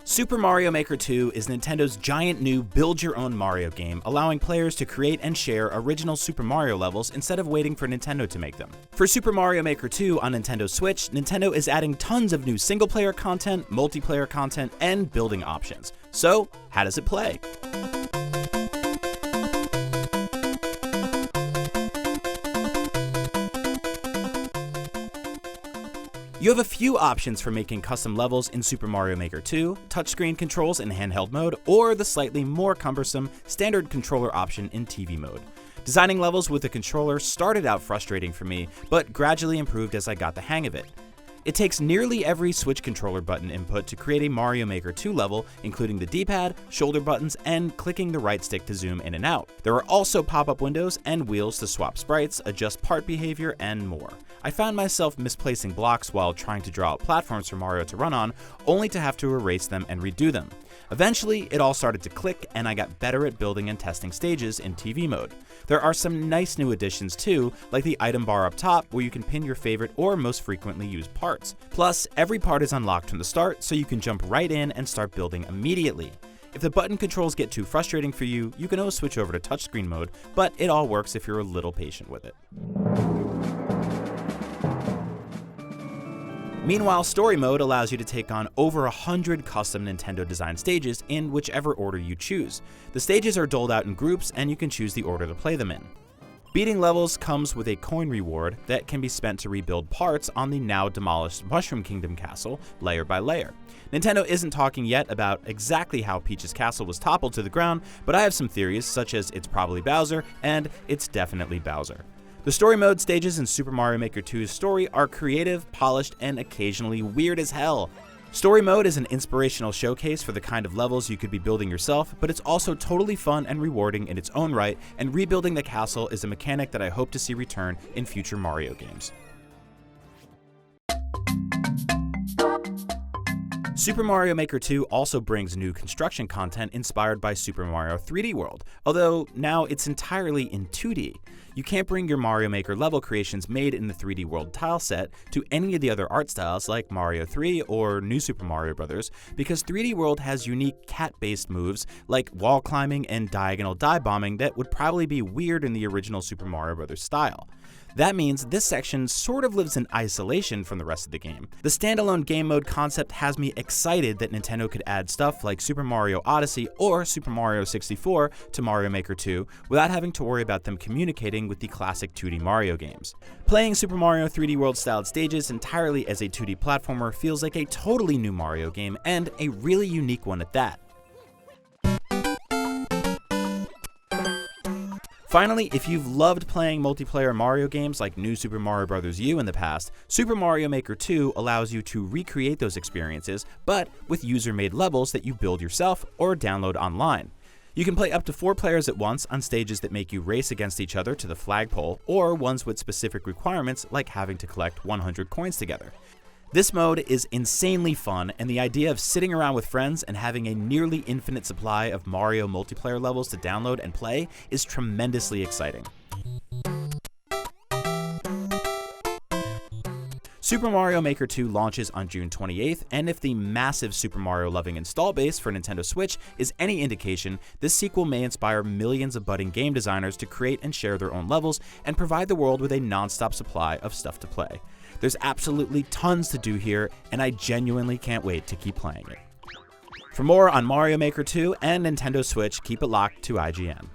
Super Mario Maker 2 is Nintendo's giant new build-your-own Mario game, allowing players to create and share original Super Mario levels instead of waiting for Nintendo to make them. For Super Mario Maker 2 on Nintendo Switch, Nintendo is adding tons of new single-player content, multiplayer content, and building options. So, how does it play? You have a few options for making custom levels in Super Mario Maker 2, touchscreen controls in handheld mode, or the slightly more cumbersome standard controller option in TV mode. Designing levels with the controller started out frustrating for me, but gradually improved as I got the hang of it. It takes nearly every Switch controller button input to create a Mario Maker 2 level, including the D-pad, shoulder buttons, and clicking the right stick to zoom in and out. There are also pop-up windows and wheels to swap sprites, adjust part behavior, and more. I found myself misplacing blocks while trying to draw out platforms for Mario to run on, only to have to erase them and redo them. Eventually, it all started to click, and I got better at building and testing stages in TV mode. There are some nice new additions too, like the item bar up top where you can pin your favorite or most frequently used parts. Plus, every part is unlocked from the start, so you can jump right in and start building immediately. If the button controls get too frustrating for you, you can always switch over to touchscreen mode, but it all works if you're a little patient with it. Meanwhile, Story Mode allows you to take on over 100 custom Nintendo-designed stages in whichever order you choose. The stages are doled out in groups, and you can choose the order to play them in. Beating levels comes with a coin reward that can be spent to rebuild parts on the now demolished Mushroom Kingdom castle, layer by layer. Nintendo isn't talking yet about exactly how Peach's castle was toppled to the ground, but I have some theories, such as it's probably Bowser, and it's definitely Bowser. The story mode stages in Super Mario Maker 2's story are creative, polished, and occasionally weird as hell. Story mode is an inspirational showcase for the kind of levels you could be building yourself, but it's also totally fun and rewarding in its own right, and rebuilding the castle is a mechanic that I hope to see return in future Mario games. Super Mario Maker 2 also brings new construction content inspired by Super Mario 3D World, although now it's entirely in 2D. You can't bring your Mario Maker level creations made in the 3D World tile set to any of the other art styles like Mario 3 or New Super Mario Bros. Because 3D World has unique cat-based moves like wall climbing and diagonal dive bombing that would probably be weird in the original Super Mario Bros. Style. That means this section sort of lives in isolation from the rest of the game. The standalone game mode concept has me excited that Nintendo could add stuff like Super Mario Odyssey or Super Mario 64 to Mario Maker 2 without having to worry about them communicating with the classic 2D Mario games. Playing Super Mario 3D World styled stages entirely as a 2D platformer feels like a totally new Mario game, and a really unique one at that. Finally, if you've loved playing multiplayer Mario games like New Super Mario Bros. U in the past, Super Mario Maker 2 allows you to recreate those experiences, but with user-made levels that you build yourself or download online. You can play up to 4 players at once on stages that make you race against each other to the flagpole, or ones with specific requirements like having to collect 100 coins together. This mode is insanely fun, and the idea of sitting around with friends and having a nearly infinite supply of Mario multiplayer levels to download and play is tremendously exciting. Super Mario Maker 2 launches on June 28th, and if the massive Super Mario loving install base for Nintendo Switch is any indication, this sequel may inspire millions of budding game designers to create and share their own levels and provide the world with a non-stop supply of stuff to play. There's absolutely tons to do here, and I genuinely can't wait to keep playing it. For more on Mario Maker 2 and Nintendo Switch, keep it locked to IGN.